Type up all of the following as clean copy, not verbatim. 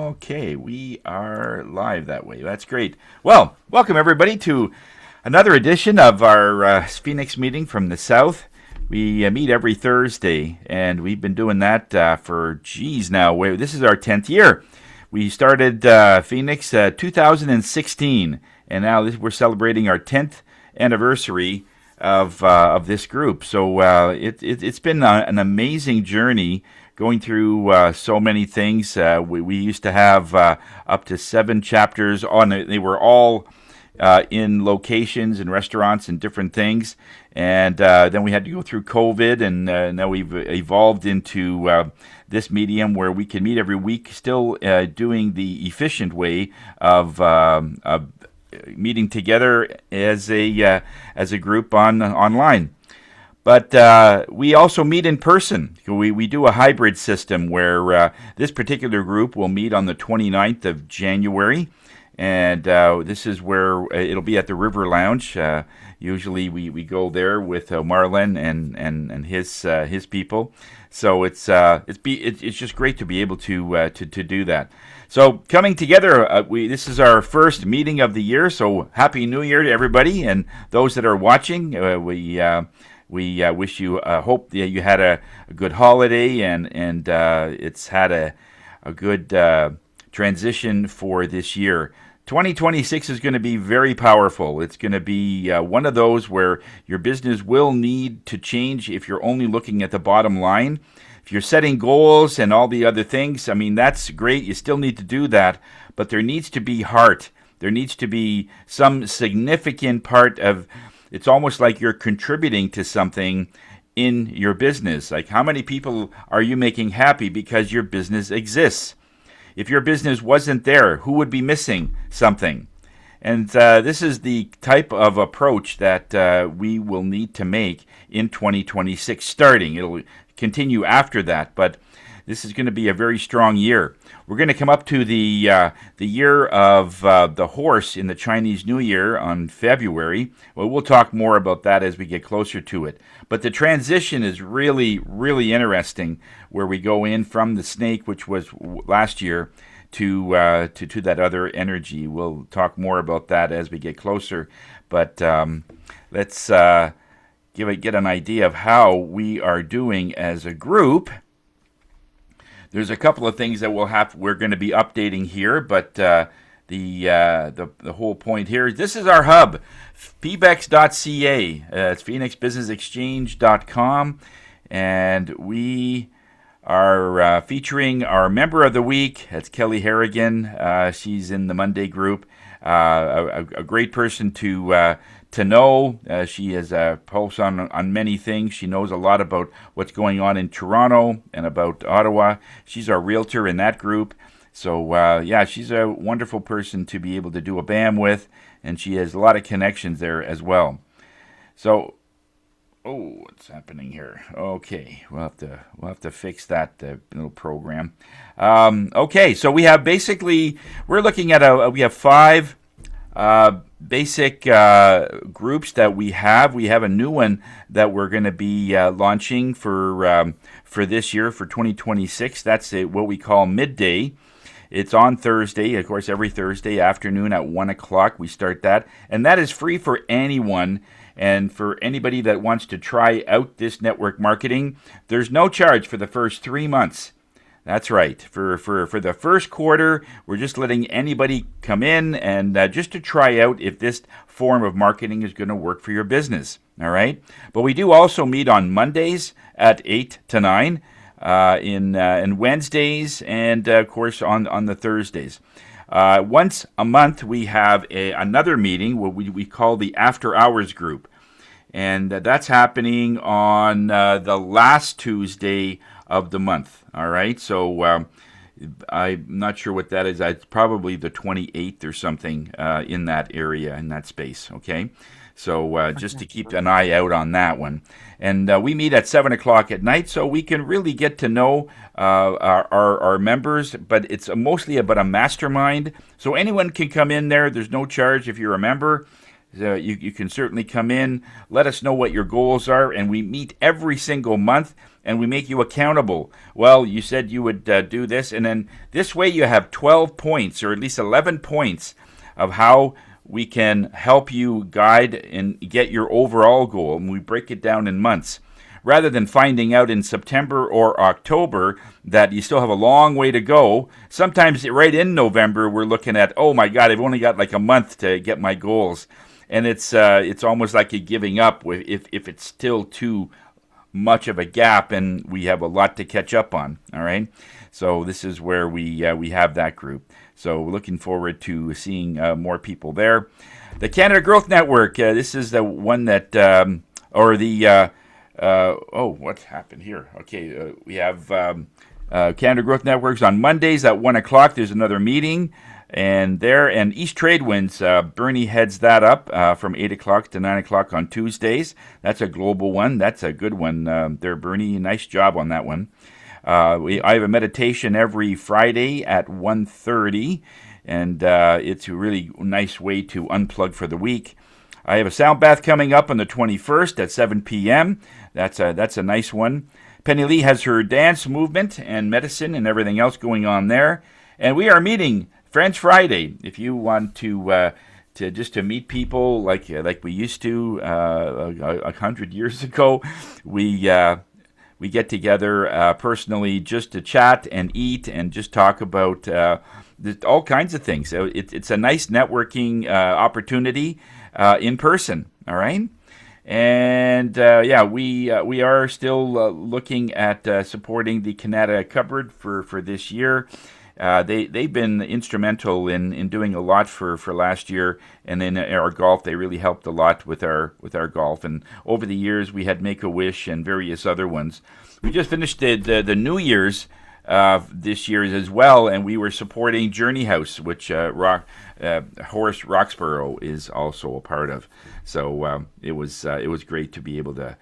Okay, we are live that way. That's great. Well, welcome everybody to another edition of our Phoenix meeting from the South. We meet every Thursday, and we've been doing that for, now. This is our 10th year. We started Phoenix 2016, and now we're celebrating our 10th anniversary of this group. So it's been an amazing journey going through so many things. We used to have up to 7 chapters on it. They were all in locations and restaurants and different things. And then we had to go through COVID, and now we've evolved into this medium where we can meet every week, still doing the efficient way of meeting together as a group online. But we also meet in person. We do a hybrid system where this particular group will meet on the 29th of January. And this is where it'll be at the River Lounge. Usually we go there with Marlon and his people. So it's just great to be able to do that. So coming together, this is our first meeting of the year. So Happy New Year to everybody, and those that are watching. We wish you, hope that you had a good holiday and it's had a good transition for this year. 2026 is going to be very powerful. It's going to be one of those where your business will need to change if you're only looking at the bottom line. If you're setting goals and all the other things, I mean, that's great. You still need to do that, but there needs to be heart. There needs to be some significant part of. It's almost like you're contributing to something in your business. Like, how many people are you making happy because your business exists? If your business wasn't there, who would be missing something? And this is the type of approach that we will need to make in 2026 starting. It'll continue after that, but this is going to be a very strong year. We're going to come up to the year of the horse in the Chinese New Year on February. Well, we'll talk more about that as we get closer to it. But the transition is really, really interesting, where we go in from the snake, which was last year, to that other energy. We'll talk more about that as we get closer. But let's get an idea of how we are doing as a group. There's a couple of things that we're going to be updating here, but the whole point here, this is our hub, pbex.ca. It's phoenixbusinessexchange.com, and we are featuring our member of the week. That's Kelly Harrigan. She's in the Monday group. A great person to know. She has a pulse on many things. She knows a lot about what's going on in Toronto and about Ottawa. She's our realtor in that group. So, she's a wonderful person to be able to do a BAM with, and she has a lot of connections there as well. So, what's happening here? Okay, we'll have to fix that little program. Okay, so we have we're looking at we have 5 basic groups that we have. We have a new one that we're going to be launching for this year, for 2026. That's what we call midday. It's on Thursday, of course, every Thursday afternoon at 1 o'clock. We start that, and that is free for anyone. And for anybody that wants to try out this network marketing, there's no charge for the first 3 months. That's right. For the first quarter, we're just letting anybody come in and just to try out if this form of marketing is going to work for your business. All right. But we do also meet on Mondays at 8 to 9, in Wednesdays, and of course on the Thursdays. Once a month, we have another meeting, what we call the After Hours group. And that's happening on the last Tuesday of the month. All right. So I'm not sure what that is. It's probably the 28th or something in that area, in that space. Okay. So just to keep an eye out on that one. And we meet at 7 o'clock at night, so we can really get to know our members, but it's mostly about a mastermind. So anyone can come in there. There's no charge if you're a member. So you can certainly come in, let us know what your goals are, and we meet every single month and we make you accountable. Well, you said you would do this, and then this way you have 12 points or at least 11 points of how we can help you guide and get your overall goal. And we break it down in months rather than finding out in September or October that you still have a long way to go. Sometimes right in November, we're looking at, oh my God, I've only got like a month to get my goals. And it's almost like you're giving up if it's still too much of a gap and we have a lot to catch up on. All right. So this is where we have that group. So looking forward to seeing more people there. The Canada Growth Network. This is the one that, what happened here? Okay, we have Canada Growth Networks on Mondays at 1 o'clock. There's another meeting. And East Trade Winds, Bernie heads that up from 8 o'clock to 9 o'clock on Tuesdays. That's a global one. That's a good one there, Bernie. Nice job on that one. I have a meditation every Friday at 1:30, and it's a really nice way to unplug for the week. I have a sound bath coming up on the 21st at 7 p.m. That's a nice one. Penny Lee has her dance movement and medicine and everything else going on there. And we are meeting Friends Friday. If you want to just to meet people like we used to 100 years ago, we get together personally just to chat and eat and just talk about all kinds of things. So it's a nice networking opportunity in person. All right. And we are still looking at supporting the Canada Cupboard for this year. They've been instrumental in doing a lot for last year, and in our golf they really helped a lot with our golf. And over the years we had Make a Wish and various other ones. We just finished the New Year's this year as well, and we were supporting Journey House, which Horace Roxborough is also a part of. So it was great to be able to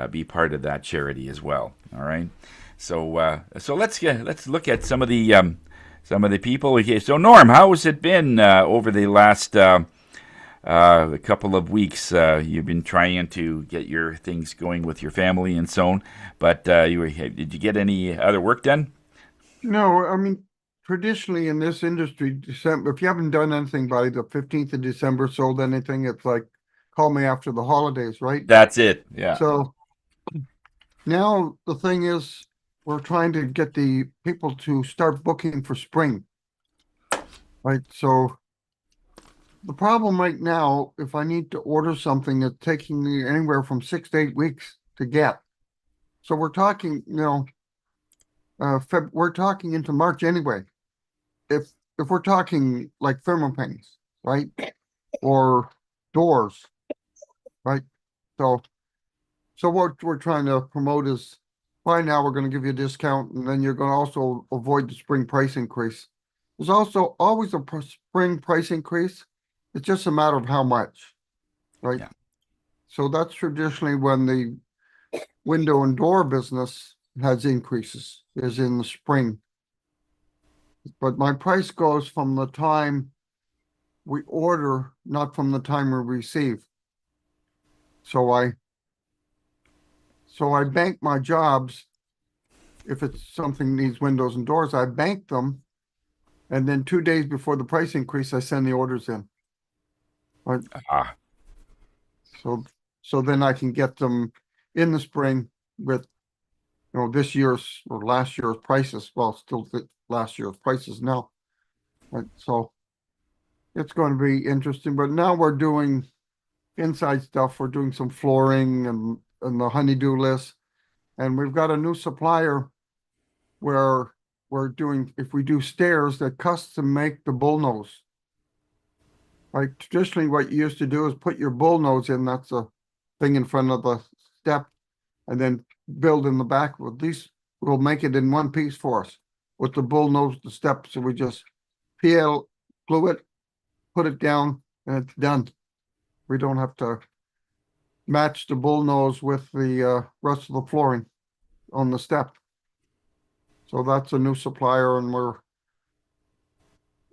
be part of that charity as well. All right. So let's look at some of the people. Okay, so Norm, how has it been over the last couple of weeks? You've been trying to get your things going with your family and so on, but did you get any other work done? No, I mean, traditionally in this industry, December, if you haven't done anything by the 15th of December, sold anything, it's like, call me after the holidays, right? That's it. Yeah. So now the thing is, we're trying to get the people to start booking for spring, right? So the problem right now, if I need to order something, it's taking me anywhere from 6 to 8 weeks to get. So we're talking, we're talking into March anyway. If we're talking like thermopanes, right? Or doors, right? So what we're trying to promote is, by now we're going to give you a discount, and then you're going to also avoid the spring price increase. There's also always a spring price increase. It's just a matter of how much, right? Yeah. So that's traditionally when the window and door business has increases, is in the spring. But my price goes from the time we order, not from the time we receive. So I bank my jobs. If it's something needs windows and doors, I bank them. And then 2 days before the price increase, I send the orders in. Right? Ah. So then I can get them in the spring with, this year's or last year's prices. Well, still last year's prices now. Right? So it's going to be interesting. But now we're doing inside stuff. We're doing some flooring and the honeydew list. And we've got a new supplier where we're doing, if we do stairs, that custom make the bullnose. Right? Traditionally, what you used to do is put your bullnose in, that's a thing in front of the step, and then build in the back. Well, these will make it in one piece for us with the bullnose, the step. So we just PL glue it, put it down, and it's done. We don't have to match the bullnose with the rest of the flooring on the step. So that's a new supplier, and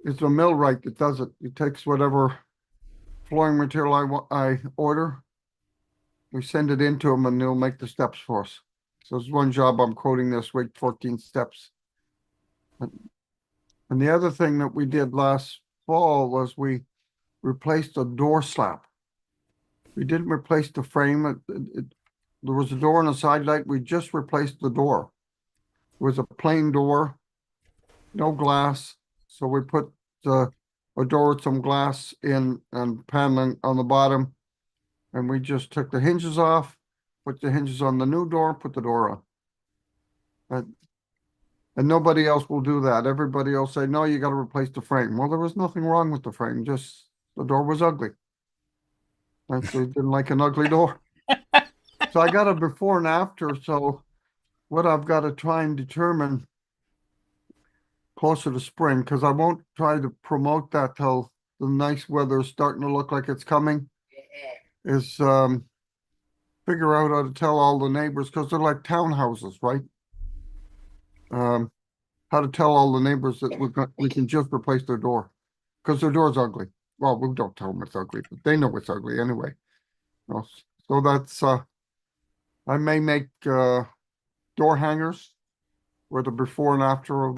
it's a millwright that does it. It takes whatever flooring material I order. We send it into them and they'll make the steps for us. So there's one job I'm quoting this week, 14 steps. And the other thing that we did last fall was we replaced a door slab. We didn't replace the frame. There was a door and a side light. We just replaced the door. It was a plain door, no glass. So we put a door with some glass in and paneling on the bottom. And we just took the hinges off, put the hinges on the new door, put the door on. And nobody else will do that. Everybody else say, no, you got to replace the frame. Well, there was nothing wrong with the frame, just the door was ugly. And so didn't like an ugly door. So I got a before and after. So what I've got to try and determine closer to spring, because I won't try to promote that till the nice weather is starting to look like it's coming, is figure out how to tell all the neighbors, because they're like townhouses, right? How to tell all the neighbors that we can just replace their door, because their door's ugly. Well, we don't tell them it's ugly, but they know it's ugly anyway. So that's I may make door hangers with the before and after of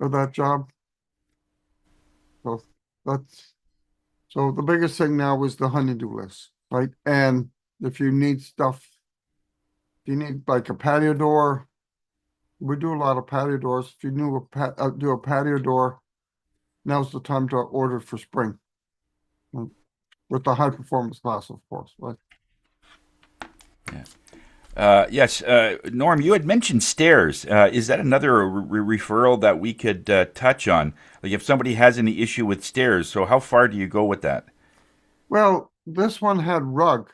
that job. So that's so the biggest thing now is the honeydew list, right? And if you need stuff, if you need like a patio door, we do a lot of patio doors. If you do a patio door, now's the time to order for spring. With the high performance glass, of course, right? Yeah. Yes, Norm, you had mentioned stairs. Is that another referral that we could touch on? Like if somebody has any issue with stairs, so how far do you go with that? Well, this one had rug,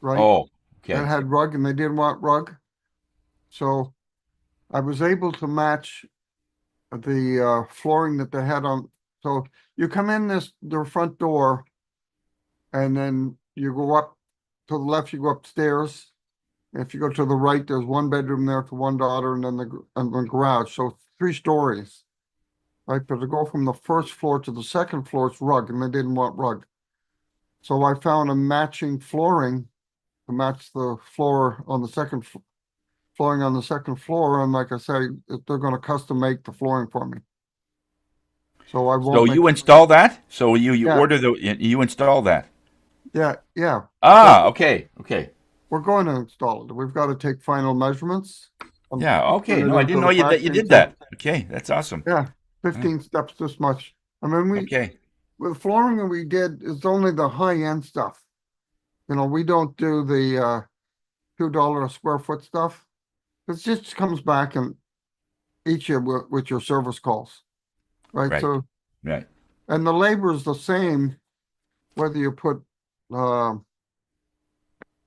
right? Oh, It okay. had rug and they didn't want rug. So I was able to match the flooring that they had on. So you come in their front door and then you go up to the left, you go upstairs. If you go to the right, there's one bedroom there for one daughter and then the garage. So 3 stories, right? But to go from the first floor to the second floor, it's rug and they didn't want rug. So I found a matching flooring to match the floor on the flooring on the second floor. And like I say, they're going to custom make the flooring for me. So I So won't make. you install that? So you Yeah, order you install that? yeah. Ah, okay, okay. We're going to install it. We've got to take final measurements. Yeah, Turn okay. it No, I into didn't know the that you factory and did say, that. Okay, that's awesome. yeah, Huh, 15 steps this much. I mean, okay. with flooring that we did, it's only the high end stuff. We don't do the $2 a square foot stuff. It just comes back and eats you with your service calls, right? Right, So, right. and the labor is the same whether you put uh,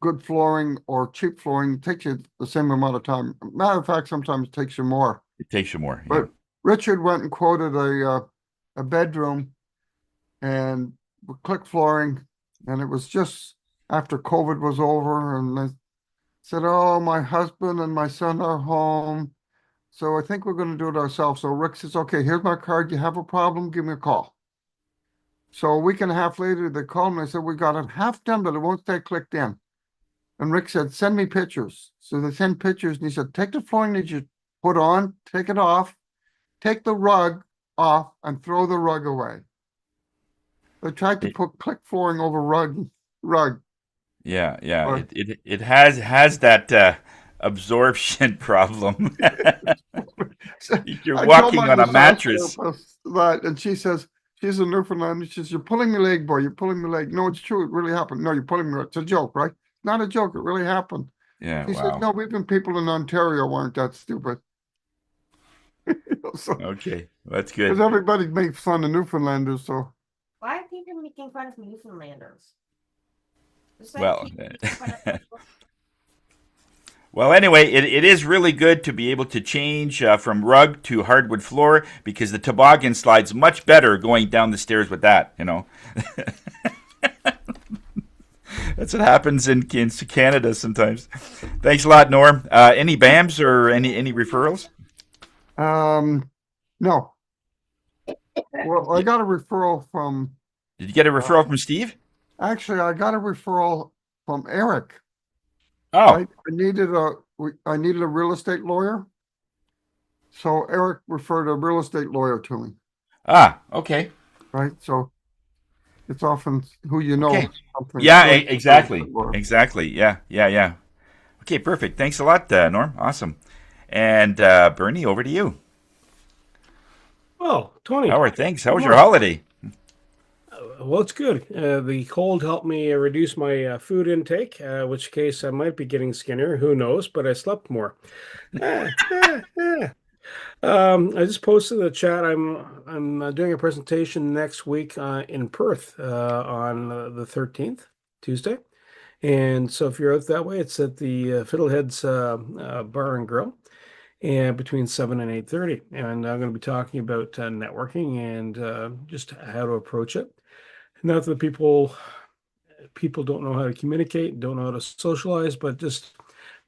good flooring or cheap flooring. It takes you the same amount of time. Matter of fact, sometimes it takes you more. It takes you more. Yeah. But Richard went and quoted a bedroom and click flooring, and it was just after COVID was over, and they said, "Oh, my husband and my son are home, so I think we're going to do it ourselves." So Rick says, "Okay, here's my card. You have a problem, give me a call." So a week and a half later, they called me. I said, "We got it half done, but it won't stay clicked in." And Rick said, "Send me pictures." So they sent pictures, and he said, "Take the flooring that you put on, take it off, take the rug off, and throw the rug away." They tried to It, put click flooring over rug. yeah, yeah. Or, It has that absorption problem. You're I told walking my on a massage mattress. therapist that, and she says, she's in Newfoundland, and she says, "You're pulling my leg, boy. You're pulling my leg." "No, it's true. It really happened." "No, you're pulling me. It's a joke, right?" "Not a joke. It really happened." Yeah, She says, wow. "No, even people in Ontario aren't that stupid." So, Okay, that's because good. everybody makes fun of Newfoundlanders, so Why are people making fun of Newfoundlanders? It's like Well, people making fun of people. well, anyway, it is really good to be able to change from rug to hardwood floor because the toboggan slides much better going down the stairs with that, you know. That's what happens in Canada sometimes. Thanks a lot, Norm. Any BAMs or any referrals? no. Well, I Yeah. got a referral from Did you get a referral from Steve? Actually, I got a referral from Eric. Oh, Right? I needed a real estate lawyer. So Eric referred a real estate lawyer to me, okay. right? So it's often who you know. Okay. Something Yeah, good real exactly. estate lawyer. Exactly. Yeah, yeah, yeah. Okay, perfect. Thanks a lot, Norm. Awesome. And Bernie, over to you. Well, Tony, How are things? How good was your morning. holiday? Well, it's good. The cold helped me reduce my food intake, which case I might be getting skinnier. Who knows? But I slept more. Eh, eh, eh. I just posted in the chat. I'm doing a presentation next week in Perth on the 13th, Tuesday. And so if you're out that way, it's at the Fiddleheads Bar and Grill, and between 7 and 8:30. And I'm going to be talking about networking and just how to approach it. Not that people don't know how to communicate, don't know how to socialize, but just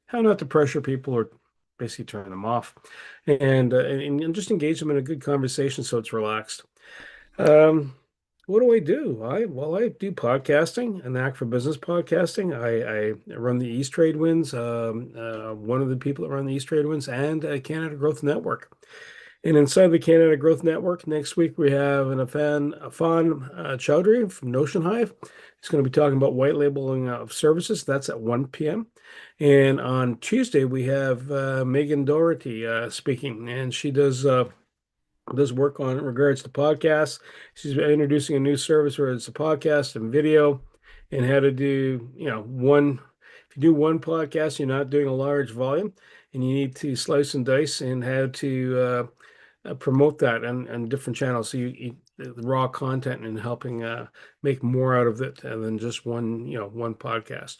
how not to pressure people or basically turn them off, and just engage them in a good conversation so it's relaxed. Um, what do I do? I do podcasting, an act for business podcasting. I run the East Trade Winds, one of the people that run the East Trade Winds, and Canada Growth Network. And inside the Canada Growth Network, next week we have Afan Chowdhury from Notion Hive. He's going to be talking about white labeling of services. That's at 1 p.m. And on Tuesday, we have Megan Doherty speaking, and she does work on regards to podcasts. She's introducing a new service where it's a podcast and video, and how to do, one. If you do one podcast, you're not doing a large volume, and you need to slice and dice and how to promote that and different channels. So you the raw content and helping make more out of it than just one podcast.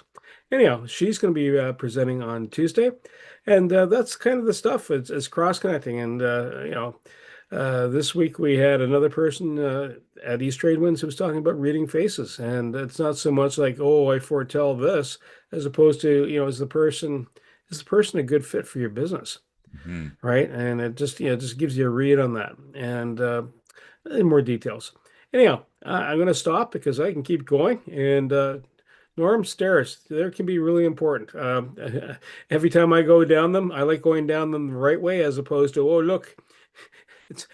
Anyhow, she's going to be presenting on Tuesday, and that's kind of the stuff. It's cross connecting, and this week we had another person at East Trade Winds who was talking about reading faces, and it's not so much like, oh, I foretell this, as opposed to, is the person a good fit for your business? Mhm. Right? And it just gives you a read on that, and in more details. Anyhow, I'm going to stop because I can keep going. And Norm, stairs, there can be really important. Every time I go down them, I like going down them the right way as opposed to, oh, look,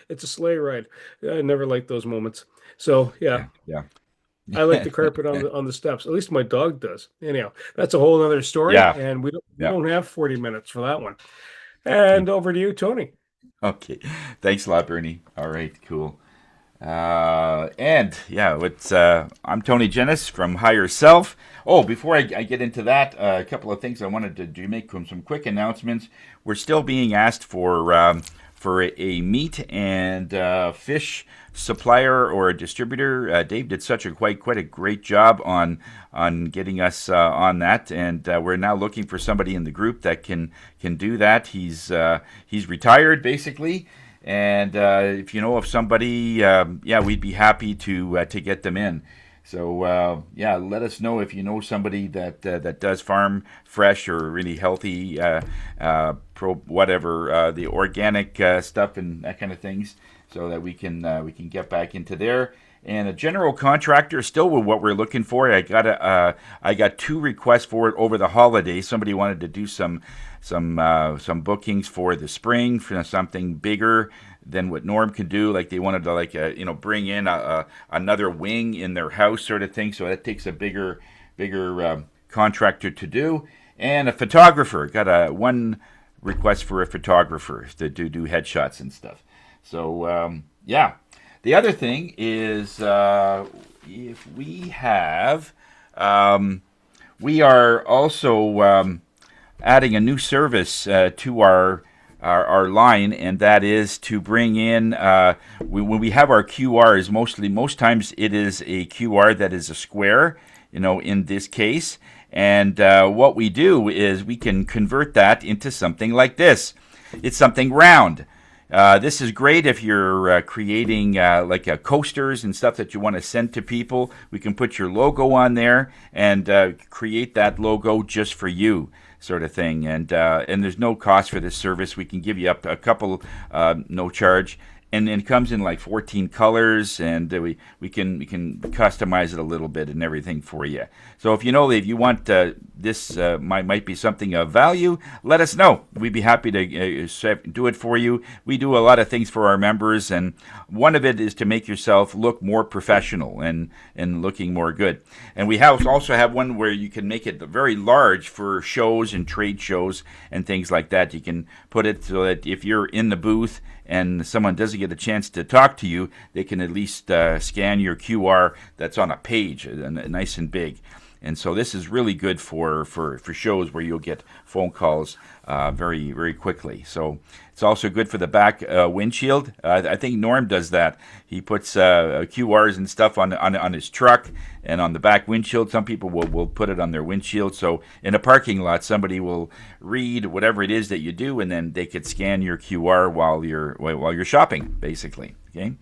it's a sleigh ride. I never like those moments. So yeah, Yeah. I like the carpet on the steps. At least my dog does. Anyhow, that's a whole other story, Yeah. and we Yeah. don't have 40 minutes for that one. And over to you, Tony. Okay. Thanks a lot, Bernie. All right, cool. And yeah, I'm Tony Jennis from Higher Self. Oh, before I get into that, a couple of things I wanted to do, make some quick announcements. We're still being asked for a meat and fish supplier or a distributor. Dave did quite a great job on getting us on that, and we're now looking for somebody in the group that can do that. He's retired basically. And if you know of somebody, we'd be happy to get them in. So let us know if you know somebody that does farm fresh or really healthy, the organic stuff and that kind of things, so that we can get back into there. And a general contractor still with what we're looking for. I got 2 requests for it over the holidays. Somebody wanted to do some bookings for the spring for something bigger than what Norm could do. Like they wanted to bring in another wing in their house sort of thing. So that takes a bigger contractor to do. And a photographer, got one request for a photographer to do headshots and stuff. So the other thing is if we have we are also adding a new service to our line, and that is to bring in when we have our QRs. Most times it is a QR that is a square, in this case. And what we do is we can convert that into something like this. It's something round. This is great if you're creating coasters and stuff that you want to send to people. We can put your logo on there and create that logo just for you, sort of thing. And there's no cost for this service. We can give you up to a couple, no charge. and it comes in like 14 colors, and we can customize it a little bit and everything for you. So if you want this might be something of value, let us know. We'd be happy to do it for you. We do a lot of things for our members, and one of it is to make yourself look more professional and looking more good. And we also have one where you can make it very large for shows and trade shows and things like that. You can put it so that if you're in the booth and someone doesn't get a chance to talk to you, they can at least scan your QR that's on a page, nice and big. And so this is really good for shows where you'll get phone calls very, very quickly. So it's also good for the back windshield. I think Norm does that. He puts QRs and stuff on his truck and on the back windshield. Some people will put it on their windshield. So in a parking lot, somebody will read whatever it is that you do, and then they could scan your QR while you're shopping, basically. Okay.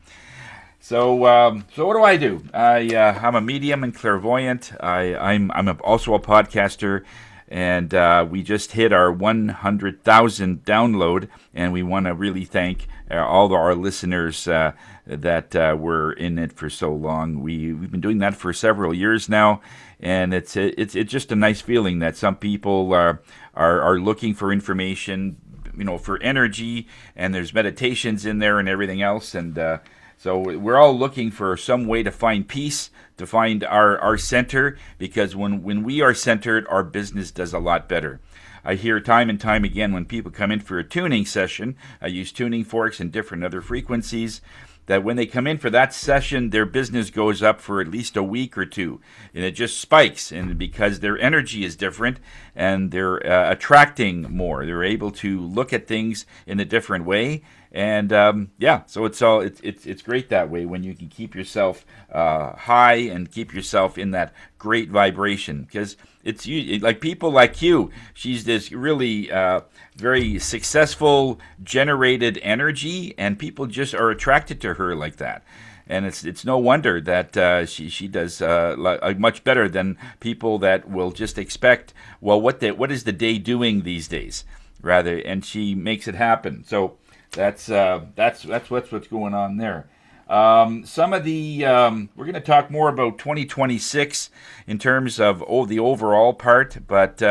So what do? I'm a medium and clairvoyant. I'm also a podcaster, and we just hit our 100,000 download, and we want to really thank all of our listeners that were in it for so long. We've been doing that for several years now, and it's just a nice feeling that some people are looking for information, for energy, and there's meditations in there and everything else, and so we're all looking for some way to find peace, to find our center, because when we are centered, our business does a lot better. I hear time and time again when people come in for a tuning session, I use tuning forks and different other frequencies, that when they come in for that session, their business goes up for at least a week or two, and it just spikes, and because their energy is different, and they're attracting more. They're able to look at things in a different way, and so it's great that way when you can keep yourself high and keep yourself in that great vibration, because it's like people like you. She's this really very successful generated energy, and people just are attracted to her like that. And it's no wonder that she does much better than people that will just expect, well, what is the day doing these days, rather, and she makes it happen. So that's what's going on there. Some of the we're going to talk more about 2026 in terms of the overall part, but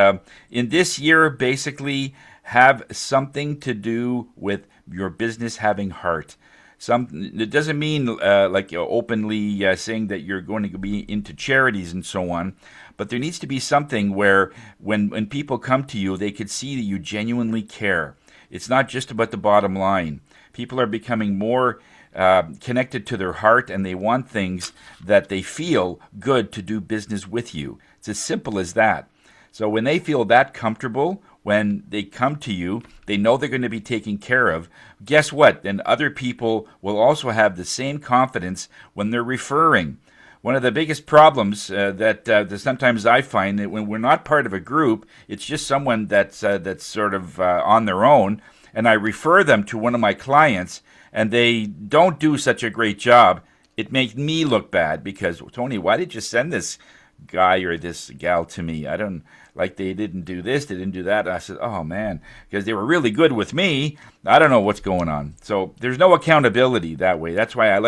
in this year, basically have something to do with your business having heart. It doesn't mean openly saying that you're going to be into charities and so on, but there needs to be something where when people come to you, they could see that you genuinely care. It's not just about the bottom line. People are becoming more connected to their heart, and they want things that they feel good to do business with you. It's as simple as that. So when they feel that comfortable, when they come to you, they know they're going to be taken care of. Guess what? Then other people will also have the same confidence when they're referring. One of the biggest problems that sometimes I find that when we're not part of a group, it's just someone that's sort of on their own, and I refer them to one of my clients, and they don't do such a great job. It makes me look bad because, Tony, why did you send this guy or this gal to me? They didn't do this, they didn't do that. And I said, oh man, because they were really good with me. I don't know what's going on. So there's no accountability that way. That's why I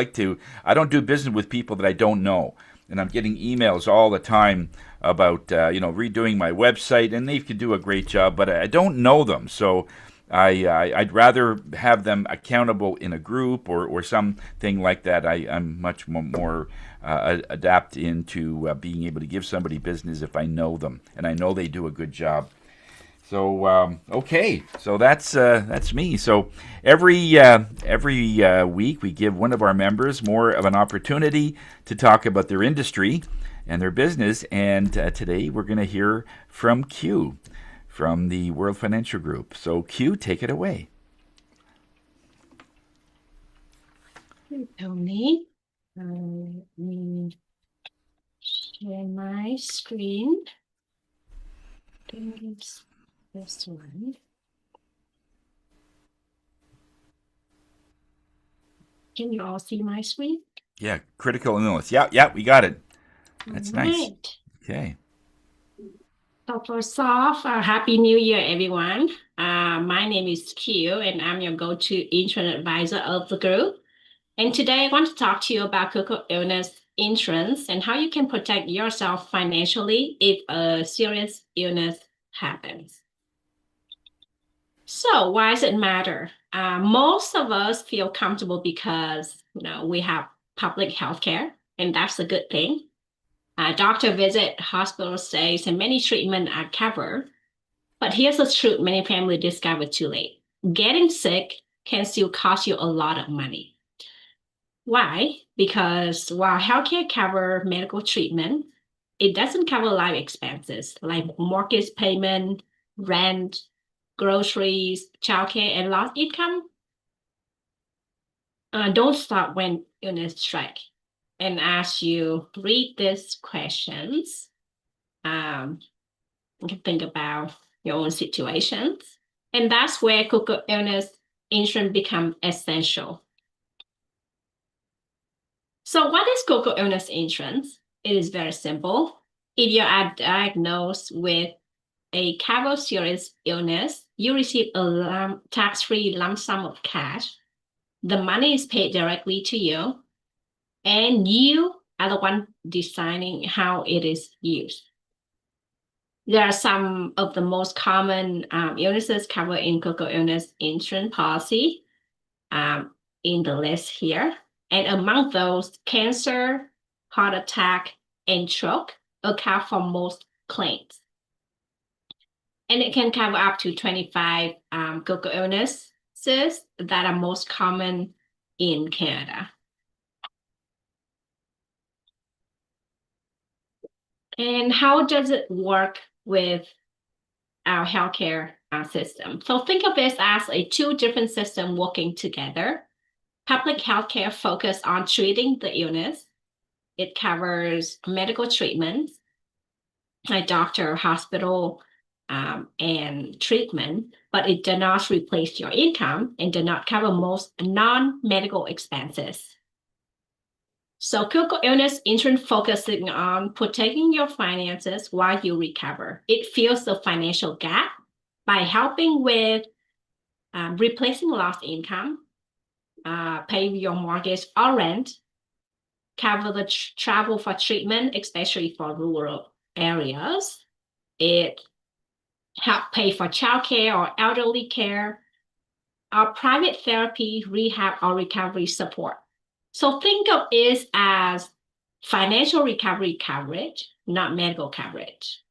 don't do business with people that I don't know. And I'm getting emails all the time about, redoing my website, and they can do a great job, but I don't know them. So I'd rather have them accountable in a group or something like that. I'm much more adapt into being able to give somebody business if I know them and I know they do a good job. So okay, so that's me. So every week we give one of our members more of an opportunity to talk about their industry and their business. And today we're going to hear from Q from the World Financial Group. So Q, take it away. Tony, let me share my screen. I think it's this one. Can you all see my screen? Yeah, critical illness. Yeah, we got it. That's nice. Right. Okay. So first off, Happy New Year, everyone. My name is Q, and I'm your go-to insurance advisor of the group. And today I want to talk to you about critical illness insurance and how you can protect yourself financially if a serious illness happens. So why does it matter? Most of us feel comfortable because we have public health care, and that's a good thing. Doctor visit, hospital stays, and many treatments are covered. But here's the truth many families discover too late. Getting sick can still cost you a lot of money. Why? Because while healthcare covers medical treatment, it doesn't cover life expenses like mortgage payment, rent, groceries, childcare, and lost income. Don't stop when illness strikes. And as you read these questions, you can think about your own situations. And that's where critical illness insurance becomes essential. So what is critical illness insurance? It is very simple. If you are diagnosed with a covered serious illness, you receive a tax-free lump sum of cash. The money is paid directly to you, and you are the one deciding how it is used. There are some of the most common illnesses covered in critical illness insurance policy in the list here. And among those, cancer, heart attack, and stroke account for most claims. And it can cover up to 25 critical illnesses that are most common in Canada. And how does it work with our healthcare system? So think of this as two different systems working together. Public healthcare focuses on treating the illness. It covers medical treatments, like doctor, hospital, and treatment, but it does not replace your income and does not cover most non-medical expenses. So critical illness insurance focusing on protecting your finances while you recover. It fills the financial gap by helping with replacing lost income, paying your mortgage or rent, cover the travel for treatment, especially for rural areas. It help pay for childcare or elderly care, or private therapy, rehab, or recovery support. So think of it as financial recovery coverage, not medical coverage.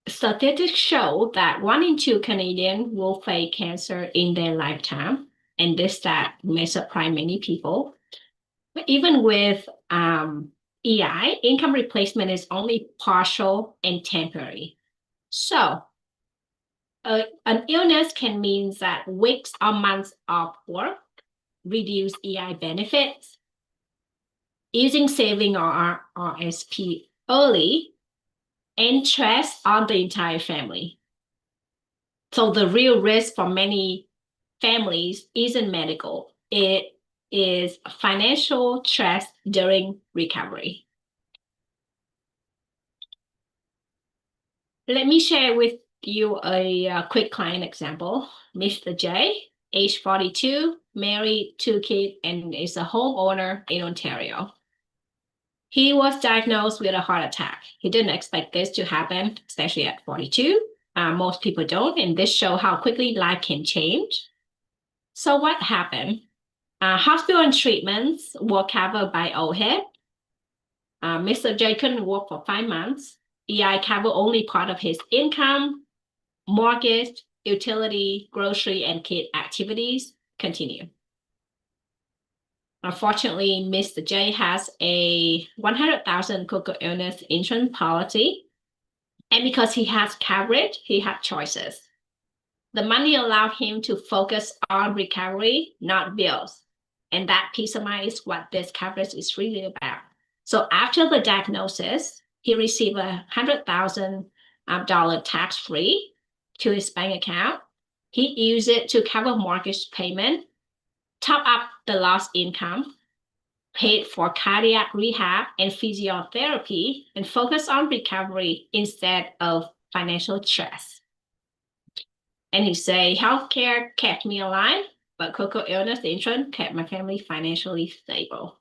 Statistics show that 1 in 2 Canadians will face cancer in their lifetime, and this stat may surprise many people. But even with EI, income replacement is only partial and temporary. So an illness can mean that weeks or months of work, reduce EI benefits, using saving or RSP early, and stress on the entire family. So the real risk for many families isn't medical. It is financial stress during recovery. Let me share with you a quick client example. Mr. J, age 42, married, 2 kids, and is a homeowner in Ontario. He was diagnosed with a heart attack. He didn't expect this to happen, especially at 42. Most people don't, and this shows how quickly life can change. So what happened? Hospital and treatments were covered by OHIP. Mr. J couldn't work for 5 months. EI covered only part of his income, mortgage, utility, grocery, and kid activities continue. Unfortunately, Mr. J has a $100,000 critical illness insurance policy. And because he has coverage, he had choices. The money allowed him to focus on recovery, not bills. And that peace of mind is what this coverage is really about. So after the diagnosis, he received a $100,000 tax-free to his bank account. He used it to cover mortgage payment, top up the lost income, paid for cardiac rehab and physiotherapy, and focus on recovery instead of financial stress. And he say, healthcare kept me alive, but critical illness insurance kept my family financially stable.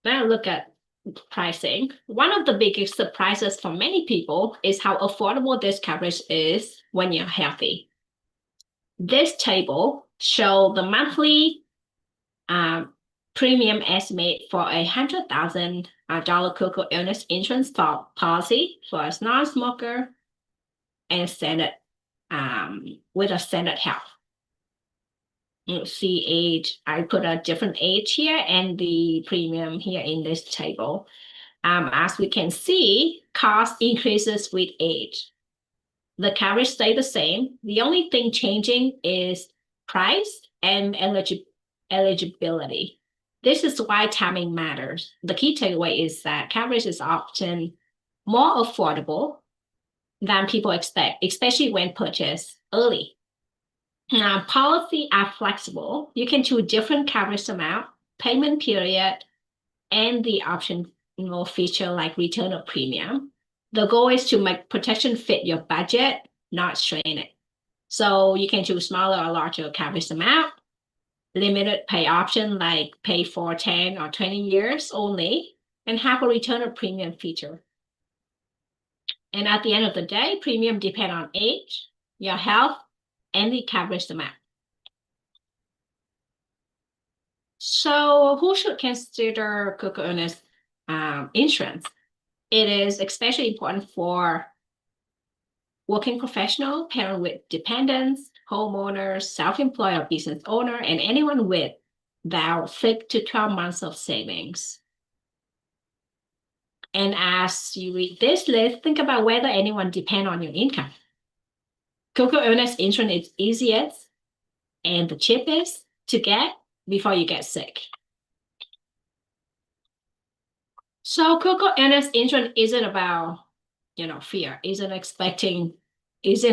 Now look at pricing. One of the biggest surprises for many people is how affordable this coverage is when you're healthy. This table shows the monthly premium estimate for $100,000 critical illness insurance policy for a non-smoker and standard with a standard health. You see age. I put a different age here and the premium here in this table. As we can see, cost increases with age. The coverage stay the same. The only thing changing is price and eligibility. This is why timing matters. The key takeaway is that coverage is often more affordable than people expect, especially when purchased early. Now, policies are flexible. You can choose different coverage amount, payment period, and the optional feature like return of premium. The goal is to make protection fit your budget, not strain it. So you can choose smaller or larger coverage amount, limited pay option like pay for 10 or 20 years only, and have a return of premium feature. And at the end of the day, premium depend on age, your health, and the coverage amount. So who should consider critical illness insurance? It is especially important for working professional, parent with dependents, homeowners, self-employed or business owner, and anyone with about 6 to 12 months of savings. And as you read this list, think about whether anyone depends on your income. Critical illness insurance is easiest and the cheapest to get before you get sick. So critical illness insurance isn't about, fear, isn't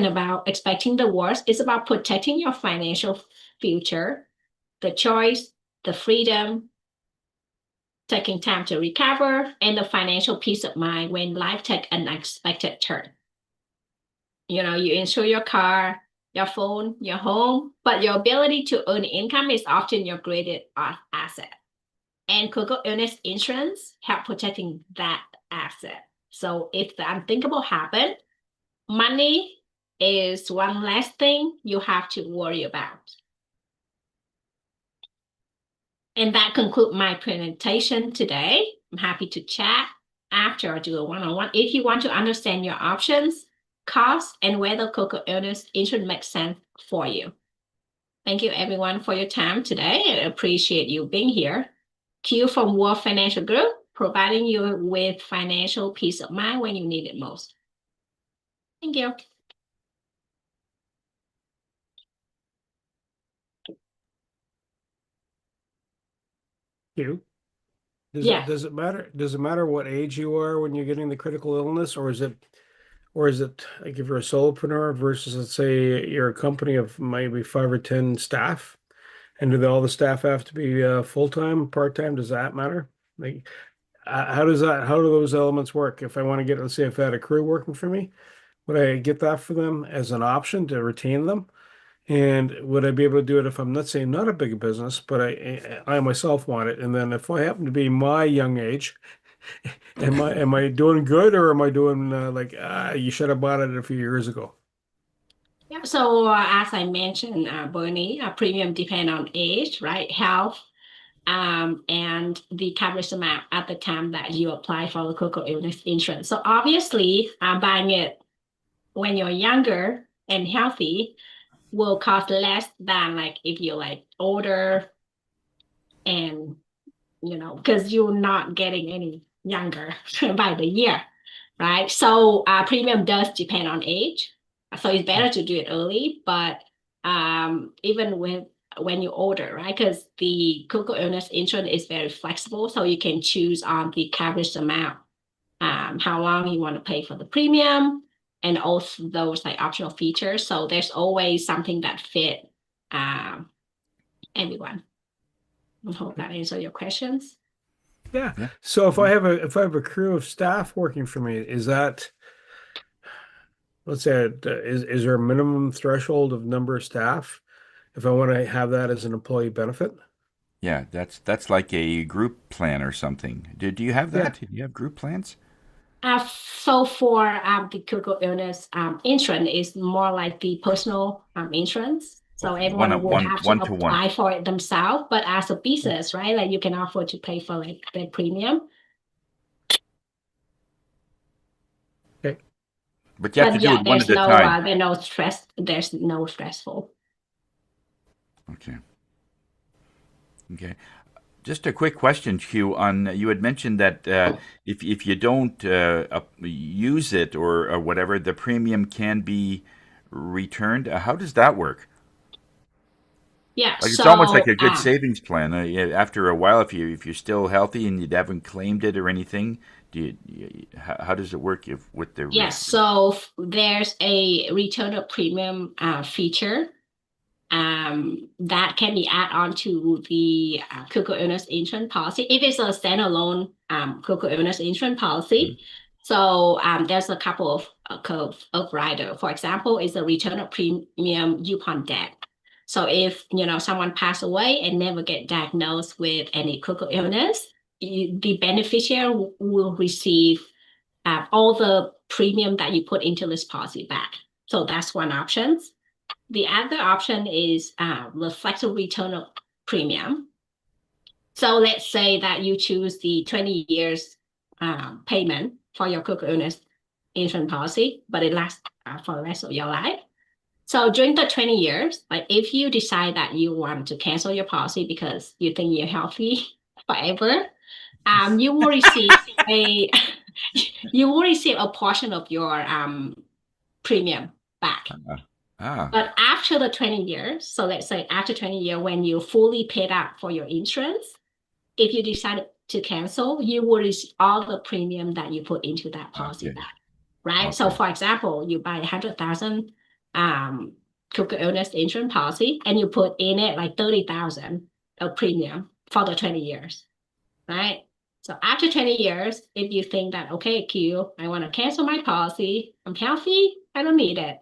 about expecting the worst. It's about protecting your financial future, the choice, the freedom, taking time to recover, and the financial peace of mind when life takes an unexpected turn. You insure your car, your phone, your home, but your ability to earn income is often your greatest asset. And critical illness insurance help protecting that asset. So if the unthinkable happens, money is one less thing you have to worry about. And that concludes my presentation today. I'm happy to chat after I do a one-on-one. If you want to understand your options, costs, and whether critical illness insurance makes sense for you. Thank you everyone for your time today. I appreciate you being here. Q from World Financial Group, providing you with financial peace of mind when you need it most. Thank you. Does it matter? Does it matter what age you are when you're getting the critical illness, or is it like if you're a solopreneur versus, let's say, you're a company of maybe 5 or 10 staff, and do all the staff have to be full-time, part-time? Does that matter? Like, how do those elements work? If I want to get, let's say, if I had a crew working for me, would I get that for them as an option to retain them? And would I be able to do it if I'm, let's say, not a big business, but I myself want it? And then if I happen to be my young age, am I doing good, or am I doing you should have bought it a few years ago? Yeah, so as I mentioned, Bernie, premium depend on age, right? Health, and the coverage amount at the time that you apply for the critical illness insurance. So obviously, buying it when you're younger and healthy will cost less than like if you're like older and, because you're not getting any younger by the year, right? So premium does depend on age. So it's better to do it early, but even when you're older, right? Because the critical illness insurance is very flexible, so you can choose on the coverage amount, how long you want to pay for the premium, and also those like optional features. So there's always something that fit everyone. I hope that answers your questions. Yeah. So if I have a crew of staff working for me, is that let's say, is there a minimum threshold of number of staff if I want to have that as an employee benefit? Yeah, that's like a group plan or something. Do you have Yeah. that? Do you have group plans? So for the critical illness insurance is more like the personal insurance. So Okay, one everyone on will one, have to one to one. apply for it themselves. But as a business, right, like you can afford to pay for like the premium. Okay. But you have to But do yeah, it one at a time. there's no stress. There's no stressful. Okay. Okay. Just a quick question, Hugh. On you had mentioned that if you don't use it or whatever, the premium can be returned. How does that work? Yeah. Like it's almost like So a good savings plan. Yeah, after a while, if you're still healthy and you haven't claimed it or anything, how does it work if with the yes. So there's a return of premium feature that can be added on to the critical illness insurance policy if it's a standalone critical illness insurance policy. So there's a couple of rider. For example, is a return of premium upon death. So if someone passed away and never get diagnosed with any critical illness, the beneficiary will receive all the premium that you put into this policy back. So that's one option. The other option is the flexible return of premium. So let's say that you choose the 20 years payment for your critical illness insurance policy, but it lasts for the rest of your life. So during the 20 years, like if you decide that you want to cancel your policy because you think you're healthy forever, you will receive a you will receive a portion of your premium back. Ah, But after the 20 years, so let's say after 20 years, when you fully paid up for your insurance, if you decide to cancel, you will receive all the premium that you put into that policy okay. back, right? So Okay. for example, you buy 100,000 critical illness insurance policy and you put in it like 30,000 of premium for the 20 years, right? So after 20 years, if you think that, okay, Q, I want to cancel my policy, I'm healthy, I don't need it.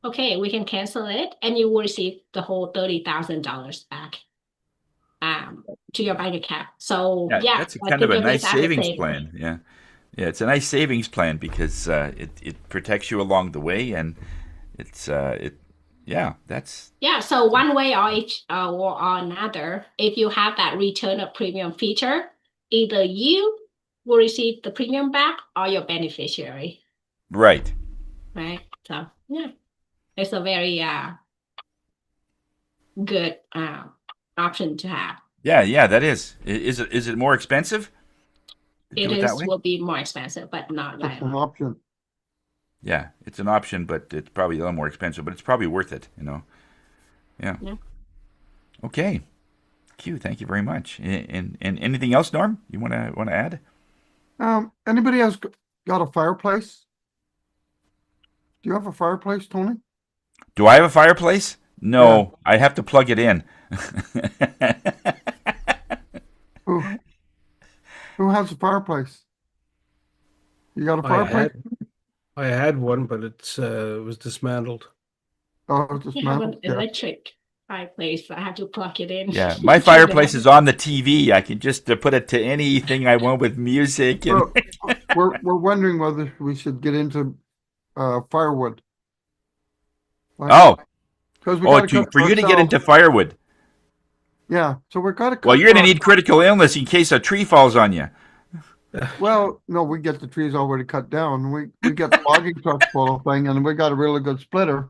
Okay, we can cancel it and you will receive the whole $30,000 back to your bank account. So Yeah, yeah, that's I kind of think a of this nice as a savings saving. plan. Yeah. Yeah, it's a nice savings plan because it protects you along the way, and it's yeah, that's Yeah, so one way or another, if you have that return of premium feature, either you will receive the premium back or your beneficiary, right. right? So yeah, it's a very good option to have. Yeah, yeah, that is. Is it more expensive to It do it that is way? will be more expensive, but not It's that an much. option. Yeah, it's an option, but it's probably a little more expensive, but it's probably worth it, Yeah. Yeah. Okay. Q, thank you very much. And anything else, Norm? You want to add? Anybody else got a fireplace? Do you have a fireplace, Tony? Do I have a fireplace? No, I have to plug it in. Who who has a fireplace? You got a fireplace? I had one, but it was dismantled. Oh, it's just You have an mantled. Yeah. electric fireplace. I have to plug it in. Yeah, my fireplace is on the TV. I can just put it to anything I want with music and Well, we're wondering whether we should get into firewood. oh, Because we oh, got to for you to get into firewood. Yeah, so we're got to cut. Well, you're going to our- need critical illness in case a tree falls on you. Well, no, we get the trees already cut down. We get the logging trucks full of thing, and we got a really good splitter.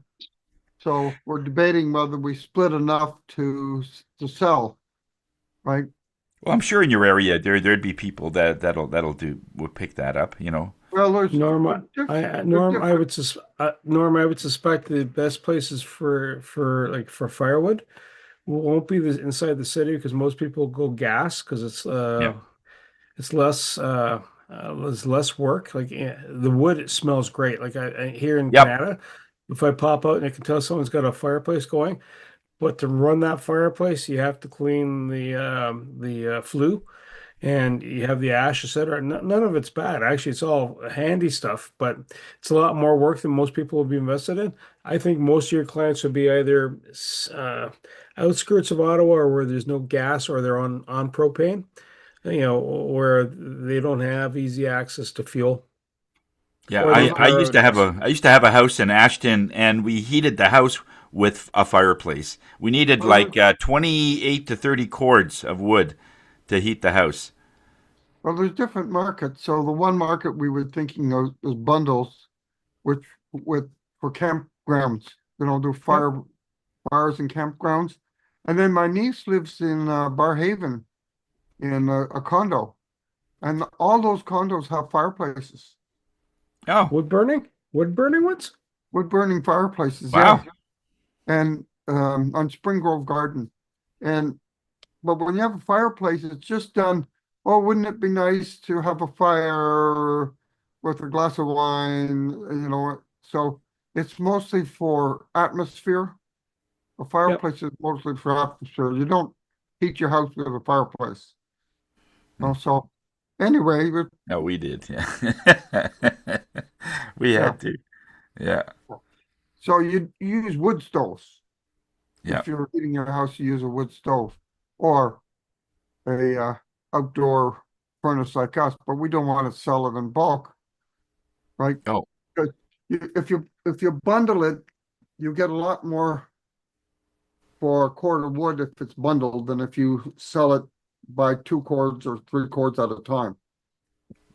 So we're debating whether we split enough to sell, right? Well, I'm sure in your area there'd be people that'll would pick that up. Well, there's Norm, there's Norm, different- I would suspect the best places for firewood won't be inside the city because most people go gas because it's less there's less work. Like the wood, it smells great. Like I here in Yep. Canada, if I pop out and I can tell someone's got a fireplace going, but to run that fireplace, you have to clean the flue, and you have the ash, etc. None of it's bad. Actually, it's all handy stuff, but it's a lot more work than most people will be invested in. I think most of your clients would be either outskirts of Ottawa or where there's no gas or they're on propane, where they don't have easy access to fuel. Yeah, Or those I are used to have a house in Ashton, and we heated the house with a fireplace. We needed Well, like 28 to 30 cords of wood to heat the house. well, there's different markets. So the one market we were thinking of is bundles, which for campgrounds. Do Yep. fires and campgrounds. And then my niece lives in Barhaven in a condo, and all those condos have fireplaces, Oh, wood burning ones. wood burning fireplaces. wow. Yeah, and on Spring Grove Garden, and but when you have a fireplace, it's just done. Oh, wouldn't it be nice to have a fire with a glass of wine? So it's mostly for atmosphere. A Yep. fireplace is mostly for atmosphere. You don't heat your house with a fireplace. So anyway, No, we did. Yeah. We yeah. had to. Yeah. So you use wood stoves. Yeah. If you're heating your house, you use a wood stove or a outdoor furnace like us, but we don't want to sell it in bulk, right? Oh, Because if you bundle it, you get a lot more for a cord of wood if it's bundled than if you sell it by 2 cords or 3 cords at a time.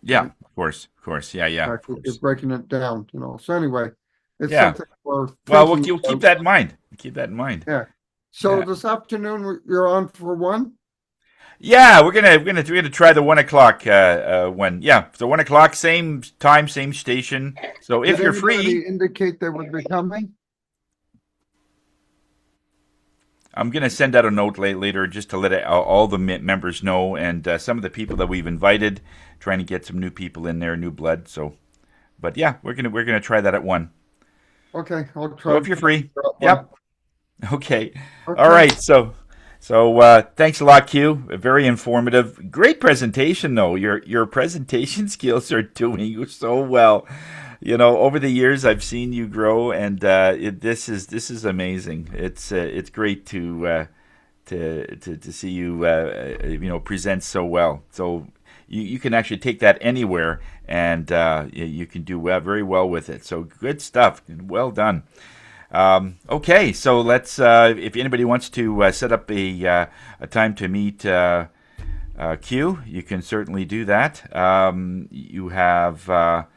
yeah. Right. Of course. Of course. Yeah. Yeah. Like Of if you're course. breaking it down. So anyway, it's Yeah. something we're Well, thinking you'll keep about. that in mind. Keep that in mind. Yeah. So Yeah. this afternoon you're on for one? Yeah, we're gonna try the 1 o'clock one. Yeah, so 1 o'clock, same time, same station. So if Did you're anybody free, indicate they would be coming? I'm gonna send out a note later just to let all the members know, and some of the people that we've invited, trying to get some new people in there, new blood. So, but yeah, we're gonna try that at 1. Okay, I'll So try. if you're free, for that yep. Okay. one. All Okay. right. So thanks a lot, Q. Very informative. Great presentation, though. Your presentation skills are doing so well. Over the years, I've seen you grow, and this is amazing. It's great to see you present so well. So you can actually take that anywhere, and you can do very well with it. So good stuff. Well done. Okay, so let's. If anybody wants to set up a time to meet Q, you can certainly do that. You have.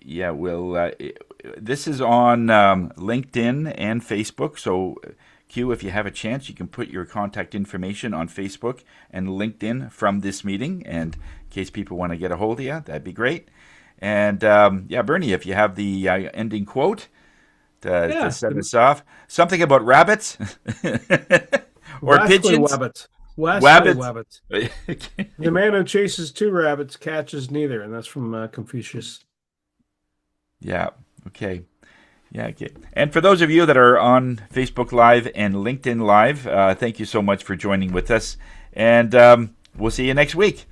Yeah, we'll. This is on LinkedIn and Facebook. So, Q, if you have a chance, you can put your contact information on Facebook and LinkedIn from this meeting, and in case people want to get a hold of you, that'd be great. And yeah, Bernie, if you have the ending quote to set us off, something about rabbits or Wascally pigeons. wabbits. Wascally Wabbits. wabbits. The man who chases 2 rabbits catches neither, and that's from Confucius. Yeah. Okay. Yeah. Okay. And for those of you that are on Facebook Live and LinkedIn Live, thank you so much for joining with us, and we'll see you next week.